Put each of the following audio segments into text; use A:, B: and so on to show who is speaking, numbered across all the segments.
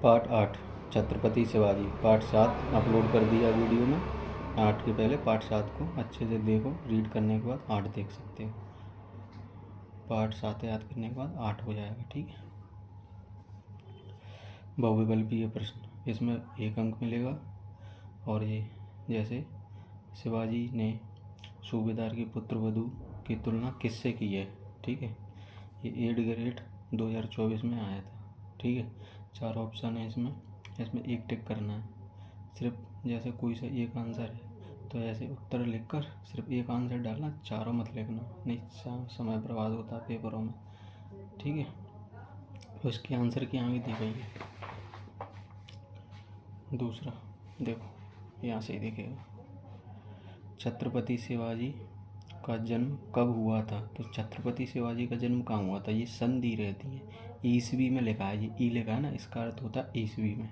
A: Part 8 Chhatrapati Shivaji part 7 upload कर दिया video में। 8 के पहले पार्ट 7 को अच्छे से देखो, रीड करने के बाद 8 देख सकते हो। पार्ट 7 याद करने के बाद 8 हो जाएगा, ठीक है। बहुविकल्पीय प्रश्न, इसमें 1 अंक मिलेगा। और ये जैसे शिवाजी ने सूबेदार की पुत्र वधू की तुलना किससे की है, ठीक है। ये 8th ग्रेड 2024 में आया था, ठीक है। 4 ऑप्शन है इसमें एक टिक करना है। सिर्फ जैसे कोई सा एक आंसर है तो ऐसे उत्तर लिखकर सिर्फ एक आंसर डालना, चारों मत लिखना, नहीं समय बर्बाद होता है पेपरों में, ठीक है। तो इसकी आंसर की आगे दी गई है। दूसरा देखो, यहाँ से ही दिखेगा। छत्रपति शिवाजी का जन्म कब हुआ था? तो छत्रपति शिवाजी का जन्म कहाँ हुआ था? ये संधि रहती है, ईस्वी में लिखा है। ये ई लिखा है ना, इसका अर्थ होता है ईस्वी में।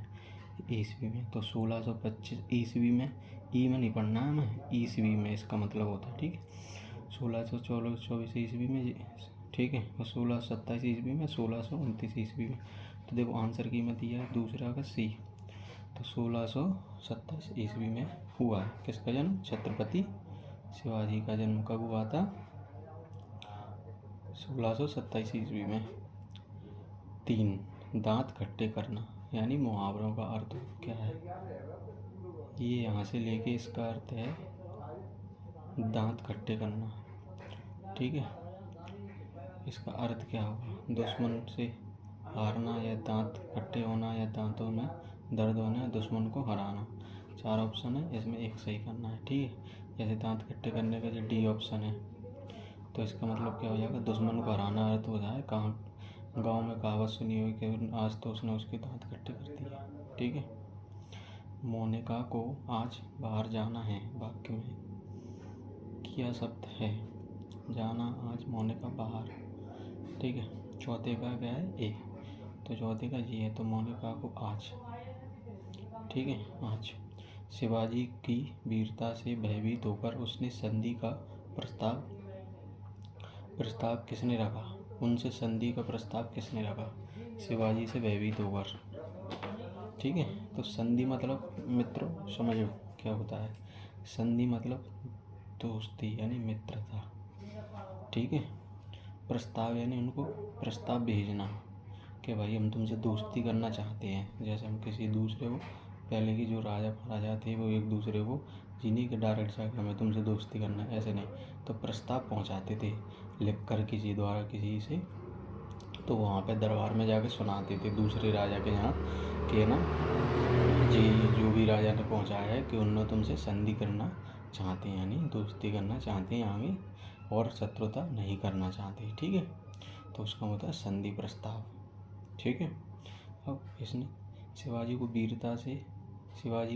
A: ईस्वी में तो 1625 ईस्वी में, ई में नहीं पढ़ना है हमें, ईस्वी में इसका मतलब होता है, ठीक है। 1624 ईस्वी में, ठीक है। और 1627 ईस्वी में, 1629 ईस्वी में। तो देखो आंसर की में दिया है दूसरा का सी। तो 1627 ईस्वी में हुआ है किसका जन्म? छत्रपति शिवाजी का जन्म कब हुआ था? 1627 ईस्वी में। 3 दांत खट्टे करना यानी मुहावरों का अर्थ क्या है? ये यहाँ से लेके इसका अर्थ है दांत खट्टे करना, ठीक है। इसका अर्थ क्या होगा? दुश्मन से हारना, या दांत खट्टे होना, या दांतों में दर्द होना, या दुश्मन को हराना। 4 ऑप्शन है, इसमें एक सही करना है, ठीक है। जैसे दांत खट्टे करने का जो डी ऑप्शन है, तो इसका मतलब क्या हो जाएगा? दुश्मन को हराना अर्थ हो जाए। कहाँ गाँव में कहावत सुनी हुई कि आज तो उसने उसके दांत खट्टे कर दिए, ठीक है। मोनिका को आज बाहर जाना है, वाक्य में क्या शब्द है? जाना आज मोनिका बाहर, ठीक है। चौथे का क्या है? ए। तो चौथे का जी है, तो मोनिका को आज, ठीक है, आज। शिवाजी की वीरता से भयभीत होकर उसने संधि का प्रस्ताव किसने रखा? उनसे संधि का प्रस्ताव किसने रखा? शिवाजी से भयभीत होकर, ठीक है। तो संधि मतलब मित्र, समझो क्या होता है। संधि मतलब दोस्ती यानी मित्रता, ठीक है। प्रस्ताव यानी उनको प्रस्ताव भेजना कि भाई हम तुमसे दोस्ती करना चाहते हैं। जैसे हम किसी दूसरे को, पहले के जो राजा महाराजा थे वो एक दूसरे को जिन्हीं के डायरेक्ट जाकर हमें तुमसे दोस्ती करना है, ऐसे नहीं, तो प्रस्ताव पहुंचाते थे लिख कर किसी द्वारा किसी से। तो वहाँ पे दरबार में जाके सुनाते थे दूसरे राजा के यहाँ कि ना जी, जो भी राजा ने पहुँचाया है कि उन्होंने तुमसे संधि करना चाहते हैं, यानी दोस्ती करना चाहते हैं आगे, और शत्रुता नहीं करना चाहते, ठीक है। तो उसका मतलब संधि प्रस्ताव, ठीक है। अब इसने शिवाजी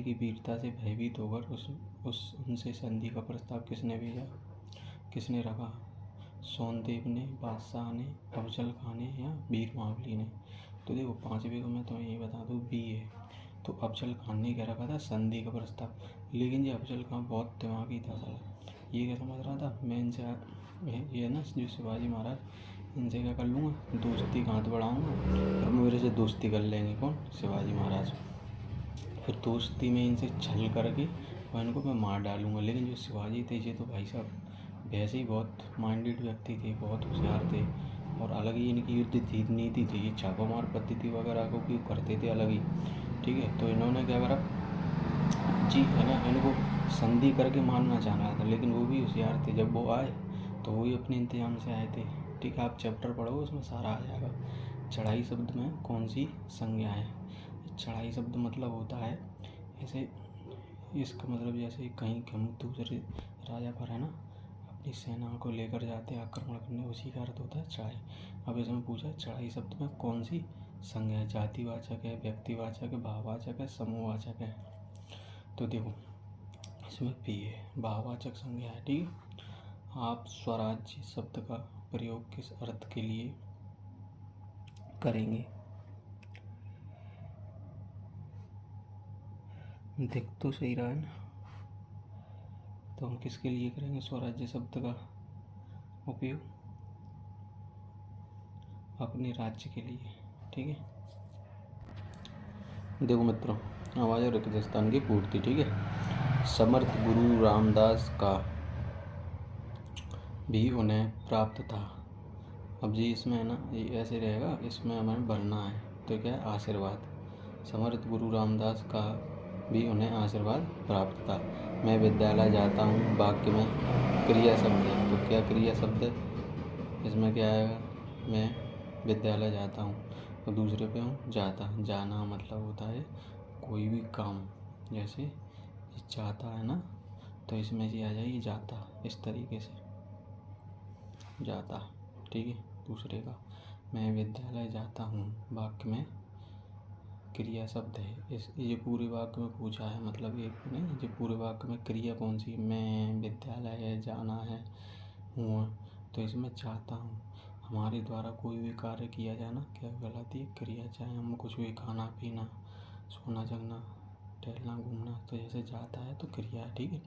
A: की वीरता से भयभीत होकर उनसे संधि का प्रस्ताव किसने भेजा, किसने रखा? सोनदेव ने, बादशाह ने, अफजल खान ने, या वीर महाबली ने? तो देखो 5वें को मैं तुम्हें ये बता दूँ, बी है। तो अफजल खान ने क्या रखा था? संधि का प्रस्ताव। लेकिन ये अफजल खान बहुत दिमागी था साला। ये क्या समझ रहा था, मैं इनसे ये ना जो शिवाजी महाराज, इनसे क्या कर लूँगा, दोस्ती का हाथ बढ़ाऊँगा और मेरे से दोस्ती कर लेंगे कौन? शिवाजी महाराज। फिर दोस्ती में इनसे छल करके और इनको मैं मार डालूँगा। लेकिन जो शिवाजी थे ये तो भाई साहब वैसे ही बहुत माइंडेड व्यक्ति थे, बहुत होशियार थे, और अलग ही इनकी युद्ध नीति थी। ये छापामार पद्धति वगैरह को भी करते थे अलग ही, ठीक है। तो इन्होंने क्या करा जी, है ना, इनको संधि करके मारना चाह रहा था, लेकिन वो भी होशियार थे। जब वो आए तो वो ही अपने इंतजाम से आए थे, ठीक है। आप चैप्टर पढ़ो, उसमें सारा आ जाएगा। चढ़ाई शब्द में कौन सी संज्ञा है? चढ़ाई शब्द मतलब होता है ऐसे, इसका मतलब जैसे कहीं हम दूसरे राजा पर, है ना, अपनी सेना को लेकर जाते हैं आक्रमण करने, उसी का अर्थ होता है चढ़ाई। अब इसमें पूछा चढ़ाई शब्द में कौन सी संज्ञा है? जातिवाचक है, व्यक्तिवाचक है, भाववाचक है, समूहवाचक है? तो देखो इसमें पी है, भाववाचक संज्ञा है, ठीक है। आप स्वराज्य शब्द का प्रयोग किस अर्थ के लिए करेंगे? देख तो सही रहा है ना। तो हम किसके लिए करेंगे स्वराज्य शब्द का उपयोग? अपने राज्य के लिए, ठीक है। देखो मित्रों, आवाज और रिक्त स्थान की पूर्ति, ठीक है। समर्थ गुरु रामदास का भी उन्हें प्राप्त था। अब जी इसमें है ना, ये ऐसे रहेगा, इसमें हमें भरना है। तो क्या है, आशीर्वाद। समर्थ गुरु रामदास का भी उन्हें आशीर्वाद प्राप्त था। मैं विद्यालय जाता हूँ, वाक्य में क्रिया शब्द है। तो क्या क्रिया शब्द है, इसमें क्या आएगा, मैं विद्यालय जाता हूँ। तो दूसरे पे हूँ जाता। जाना मतलब होता है कोई भी काम, जैसे ये जाता है ना, तो इसमें जी आ जाएगी जाता, इस तरीके से जाता, ठीक है। दूसरे का मैं विद्यालय जाता हूँ, वाक्य में क्रिया शब्द है। ये पूरे वाक्य में पूछा है, मतलब एक नहीं, ये पूरे वाक्य में क्रिया कौन सी, मैं, विद्यालय है, जाना है, हूँ। तो इसमें चाहता हूँ, हमारे द्वारा कोई भी कार्य किया जाना क्या कहलाती है, क्रिया। चाहे हम कुछ भी खाना पीना, सोना जगना, टहलना घूमना, तो जैसे जाता है तो क्रिया है, ठीक है।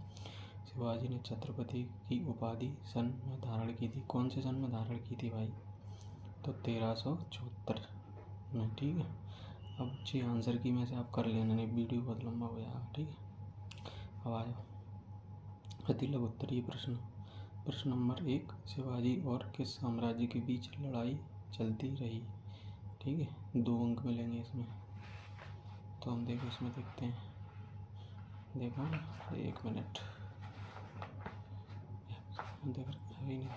A: शिवाजी ने छत्रपति की उपाधि सन में धारण की थी। कौन से सन में धारण की थी भाई, तो 1374 में, ठीक है। अब जी आंसर की में से आप कर लेना, नहीं वीडियो बहुत लंबा हो जाएगा, ठीक है। अब आ जाओ अति लघु उत्तरीय प्रश्न। प्रश्न नंबर 1, शिवाजी और किस साम्राज्य के बीच लड़ाई चलती रही, ठीक है। 2 अंक मिलेंगे इसमें। तो हम देखो इसमें देखते हैं, देखो 1 मिनट, देख अभी नहीं,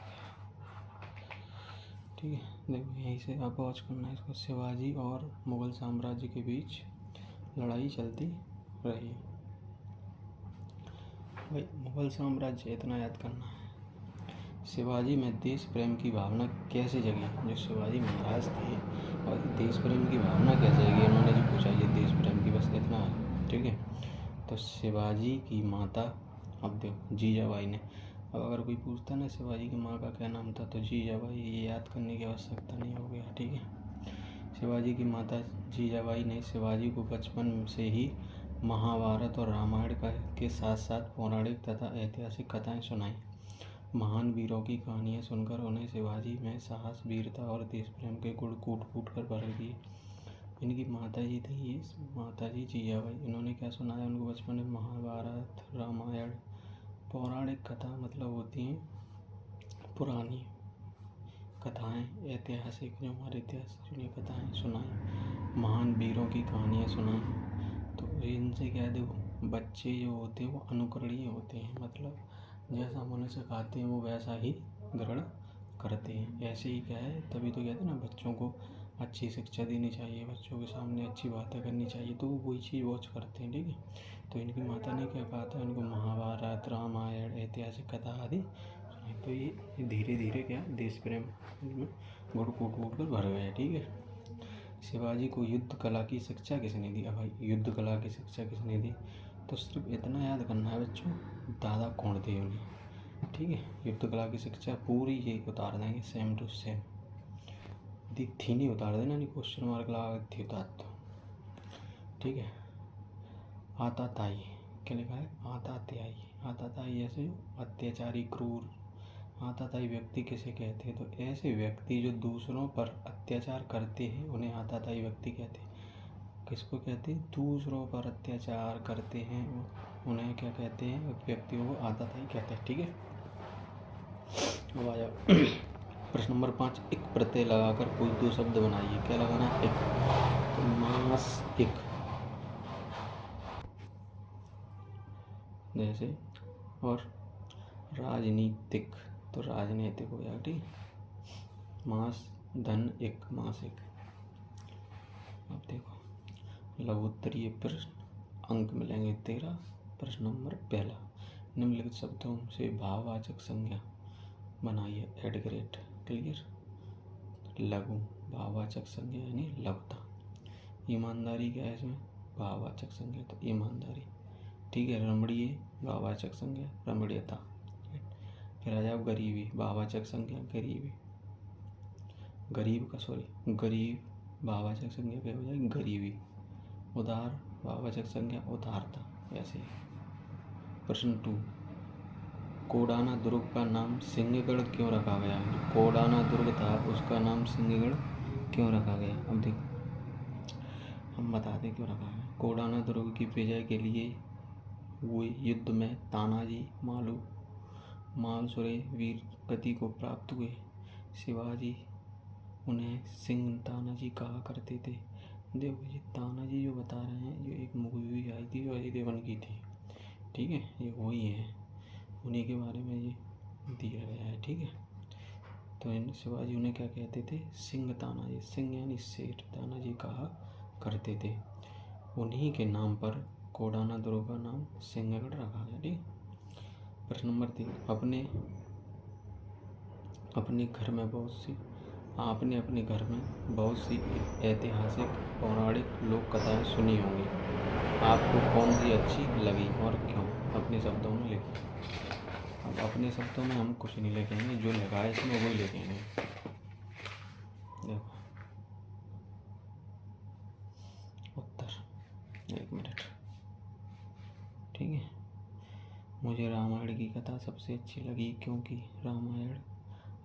A: ठीक है। देखो यहीं से आप वॉच करना है इसको। शिवाजी और मुगल साम्राज्य के बीच लड़ाई चलती रही। भाई मुगल साम्राज्य इतना याद करना है। शिवाजी में देश प्रेम की भावना कैसे जगी, जो शिवाजी महाराज थे और देश प्रेम की भावना कैसे जगी, उन्होंने जो पूछा ये देश प्रेम की, बस इतना है, ठीक है। तो शिवाजी की माता, अब देखो जीजाबाई ने, अब अगर कोई पूछता ना शिवाजी की माँ का क्या नाम था, तो जीजाबाई, ये याद करने की आवश्यकता नहीं हो गया, ठीक है। शिवाजी की माता जीजाबाई ने शिवाजी को बचपन से ही महाभारत और रामायण के साथ साथ पौराणिक तथा ऐतिहासिक कथाएं सुनाई। महान वीरों की कहानियाँ सुनकर उन्हें शिवाजी में साहस, वीरता और देश प्रेम के गुण कूट कूट कर भर दिए। इनकी माता जी थी, ये माता जी जीजाबाई, इन्होंने क्या सुनाया उनको बचपन में, महाभारत, रामायण, पौराणिक कथा मतलब होती हैं पुरानी कथाएं, ऐतिहासिक जो हमारे इतिहास से जुड़ी कथाएं सुनाई, महान वीरों की कहानियाँ सुनाई। तो इनसे क्या है, देखो बच्चे जो होते हैं वो अनुकरणीय होते हैं, मतलब जैसा हम उन्हें सिखाते हैं वो वैसा ही ग्रहण करते हैं। ऐसे ही क्या है, तभी तो कहते हैं ना बच्चों को अच्छी शिक्षा देनी चाहिए, बच्चों के सामने अच्छी बातें करनी चाहिए, तो वो वही चीज़ वॉच करते हैं, ठीक है। तो इनकी माता ने क्या कहा था, इनको महाभारत, रामायण, ऐतिहासिक कथा आदि, तो ये धीरे धीरे क्या देश प्रेम में गुड़ कूट कूट कर भर गए, ठीक है। शिवाजी को युद्ध कला की शिक्षा किसने दी, अब भाई युद्ध कला की शिक्षा किसने दी, तो सिर्फ इतना याद करना है बच्चों, दादा कौन थे उन्हें, ठीक है। युद्ध कला की शिक्षा पूरी ये उतार देंगे सेम टू सेम, थी नहीं उतार देना, नहीं क्वेश्चन मार्क लगा थी उतार दो, ठीक है। आताताई क्या लिखा है, आताताई, आताताई ऐसे अत्याचारी, क्रूर। आताताई व्यक्ति किसे कहते हैं, तो ऐसे व्यक्ति जो दूसरों पर अत्याचार करते हैं उन्हें आताताई व्यक्ति कहते हैं। किसको कहते हैं, दूसरों पर अत्याचार करते हैं उन्हें क्या कहते हैं, उस व्यक्तियों को आताताई कहते हैं, ठीक है। अब आ जाओ प्रश्न नंबर 5, एक प्रत्यय लगाकर कोई 2 शब्द बनाइए। क्या लगाना है, एक, तो मास एक, जैसे, और राजनीतिक, तो राजनीतिक हो जाएगा, ठीक। मास धन एक, मास एक। अब देखो लघु उत्तरीय प्रश्न, अंक मिलेंगे 13। प्रश्न नंबर 1, निम्नलिखित शब्दों से भाववाचक संज्ञा बनाइए, एडग्रेट, क्लियर। लघु भाववाचक संज्ञा यानी लघुता। ईमानदारी क्या है इसमें, भाववाचक संज्ञा, तो ईमानदारी, ठीक है। रमणीय भाववाचक संज्ञा, रमणीयता। फिर आ जाओ गरीबी, भाववाचक संज्ञा गरीबी, गरीब का सॉरी गरीब भाववाचक संज्ञा क्या हो जाएगी, गरीबी। उदार भाववाचक संज्ञा उदारता, ऐसे। प्रश्न 2, कोडाना दुर्ग का नाम सिंहगढ़ क्यों रखा गया, जो कोडाना दुर्ग था उसका नाम सिंहगढ़ क्यों रखा गया। अब देखो हम हम बताते क्यों रखा है। कोडाना दुर्ग की विजय के लिए हुए युद्ध में तानाजी मालसुरे वीर गति को प्राप्त हुए। शिवाजी उन्हें सिंह तानाजी कहा करते थे। देखो ये तानाजी जो बता रहे हैं, जो एक मूवी भी आई थी अजय देवगन की थी, ठीक है, ये वही है, उन्हीं के बारे में ये दिया गया है, ठीक है। तो इन शिवाजी उन्हें क्या कहते थे, सिंह तानाजी, सिंह यानी शेर, तानाजी कहा करते थे। उन्हीं के नाम पर कोडाना दुर्ग का नाम सिंहगढ़ रखा है, ठीक। प्रश्न नंबर 3, आपने अपने घर में बहुत सी ऐतिहासिक पौराणिक लोक कथाएँ सुनी होंगी। आपको कौन सी अच्छी लगी और क्यों? अपने शब्दों में लिखें। अब अपने शब्दों में हम कुछ नहीं लिखेंगे, जो लिखा है इसमें वही लिखेंगे। देखो उत्तर, 1 मिनट, ठीक है। मुझे रामायण की कथा सबसे अच्छी लगी क्योंकि रामायण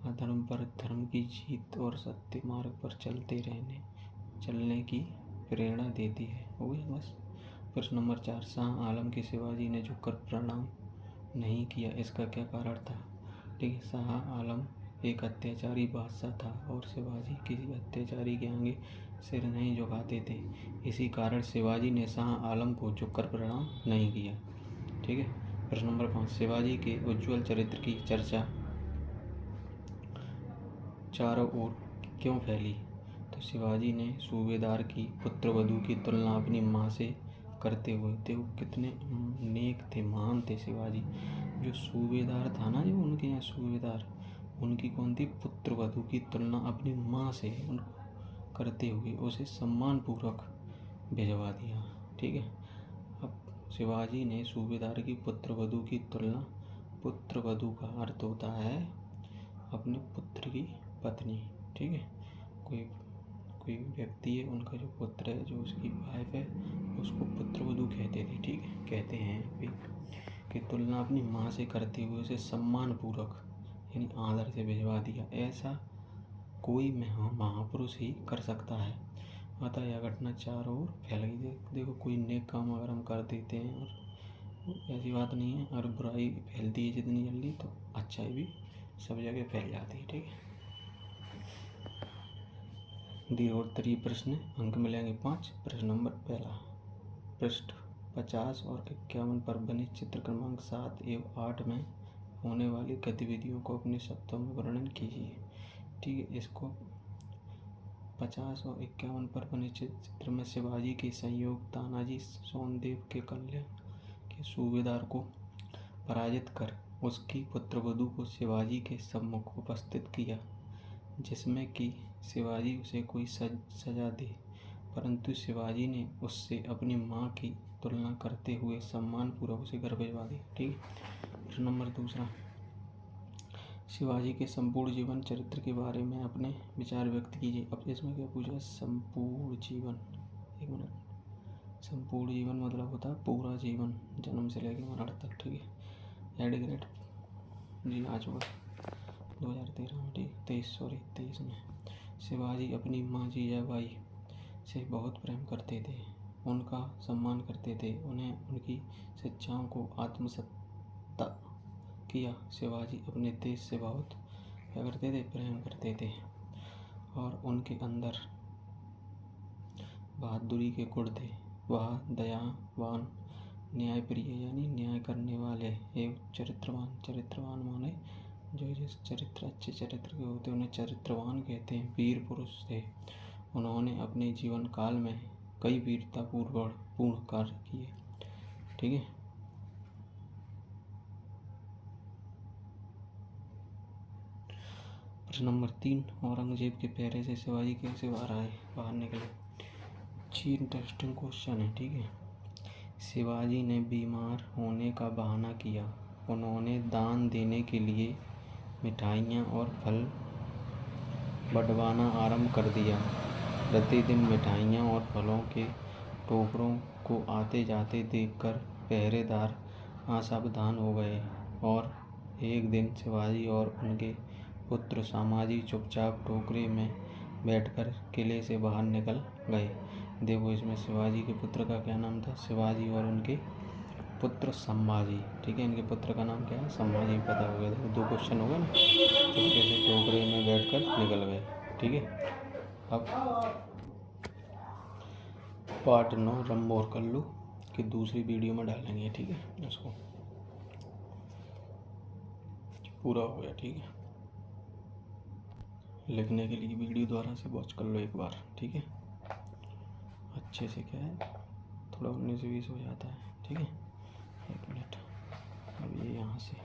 A: अधर्म पर धर्म की जीत और सत्य मार्ग पर चलने की प्रेरणा देती है। हो गई बस। प्रश्न नंबर 4, शाह आलम के शिवाजी ने झुककर प्रणाम नहीं किया, इसका क्या कारण था? ठीक है, शाह आलम एक अत्याचारी बादशाह था और शिवाजी किसी अत्याचारी के आगे सिर नहीं झुकाते थे। इसी कारण शिवाजी ने शाह आलम को झुककर प्रणाम नहीं किया, ठीक है। प्रश्न नंबर 5, शिवाजी के उज्ज्वल चरित्र की चर्चा चारों ओर क्यों फैली? तो शिवाजी ने सूबेदार की पुत्रवधू की तुलना अपनी माँ से करते हुए, देखो कितने नेक थे, महान थे शिवाजी। जो सूबेदार था ना, जो उनके यहाँ सूबेदार, उनकी कौन थी, पुत्रवधू की तुलना अपनी माँ से करते हुए उसे सम्मानपूर्वक भिजवा दिया, ठीक है। अब शिवाजी ने सूबेदार की पुत्रवधू की तुलना, पुत्रवधू का अर्थ होता है अपने पुत्र की पत्नी, ठीक है। कोई व्यक्ति है, उनका जो पुत्र है, जो उसकी वाइफ है, उसको पुत्रवधू कहते थे, ठीक है, कहते हैं भी कि तुलना अपनी माँ से करते हुए उसे सम्मानपूर्वक यानी आदर से भिजवा दिया। ऐसा कोई महापुरुष ही कर सकता है। अतः यह घटना चारों ओर फैल गई। देखो कोई नेक काम अगर हम कर देते हैं, और ऐसी बात नहीं है, और बुराई फैलती है जितनी जल्दी, तो अच्छाई भी सब जगह फैल जाती है, ठीक है। दीर्घोत्तरीय प्रश्न, अंक मिलेंगे 5। प्रश्न नंबर 1, पृष्ठ 50 और 51 पर बने चित्र क्रमांक 7 एवं 8 में होने वाली गतिविधियों को अपने शब्दों में वर्णन कीजिए, ठीक है। इसको 50 और 51 पर बने चित्र में शिवाजी के संयोग तानाजी सोनदेव के कल्याण के सूबेदार को पराजित कर उसकी पुत्रवधू को शिवाजी के सम्मुख उपस्थित किया, जिसमें कि शिवाजी उसे कोई सजा दे, परंतु शिवाजी ने उससे अपनी माँ की तुलना करते हुए सम्मानपूर्वक उसे घर भिजवा दिया, ठीक है। प्रश्न नंबर 2, शिवाजी के संपूर्ण जीवन चरित्र के बारे में अपने विचार व्यक्त कीजिए। अब इसमें क्या पूछा, संपूर्ण जीवन, 1 मिनट, संपूर्ण जीवन मतलब होता है पूरा जीवन, जन्म से लेकर मरण तक, ठीक है। एड ग्रेड जी आ चुका 2013 में, ठीक, 23 में। शिवाजी अपनी माँ जीजाबाई से बहुत प्रेम करते थे, उनका सम्मान करते थे, उन्हें उनकी शिक्षाओं को आत्मसात किया। शिवाजी अपने देश से बहुत क्या करते थे, प्रेम करते थे, और उनके अंदर बहादुरी के गुण थे। वह दयावान, न्यायप्रिय यानी न्याय करने वाले एवं चरित्रवान माने जो जिस चरित्र अच्छे चरित्र के होते हैं उन्हें चरित्रवान कहते हैं, वीर पुरुष थे। उन्होंने अपने जीवन काल में कई वीरतापूर्ण कार्य किए, ठीक है। प्रश्न नंबर 3, औरंगजेब के पहरे से शिवाजी कैसे बाहर निकले? जी इंटरेस्टिंग क्वेश्चन है, ठीक है। शिवाजी ने बीमार होने का बहाना किया। उन्होंने दान देने के लिए मिठाइयाँ और फल बंटवाना आरंभ कर दिया। प्रतिदिन मिठाइयाँ और फलों के टोकरों को आते जाते देखकर पहरेदार असावधान हो गए, और एक दिन शिवाजी और उनके पुत्र संभाजी चुपचाप टोकरे में बैठकर किले से बाहर निकल गए। देखो इसमें शिवाजी के पुत्र का क्या नाम था, शिवाजी, और उनके पुत्र संभाजी। ठीक है, इनके पुत्र का नाम क्या है, संभाजी, पता हो गया। देखो 2 क्वेश्चन हो गए ना, चुपके से टोकरे में बैठकर निकल गए। ठीक है, अब पार्ट 9 रंभ और कल्लू की दूसरी वीडियो में डालेंगे। ठीक है, इसको पूरा हो गया। ठीक है, लिखने के लिए वीडियो दोबारा से वॉच कर लो एक बार। ठीक है, अच्छे से, क्या है थोड़ा 19-20 हो जाता है। ठीक है, 1 मिनट, अब ये यहाँ से।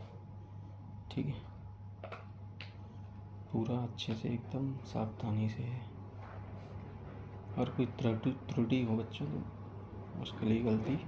A: ठीक है, पूरा अच्छे से एकदम सावधानी से है, और कोई त्रुटि हो बच्चों तो उसके लिए गलती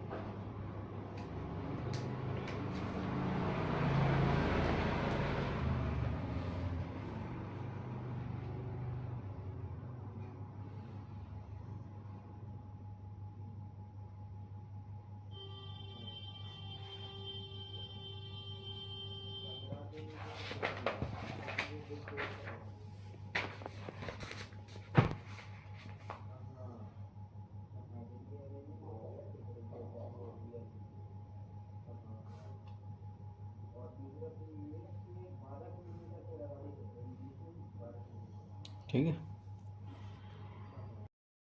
A: ठीक है।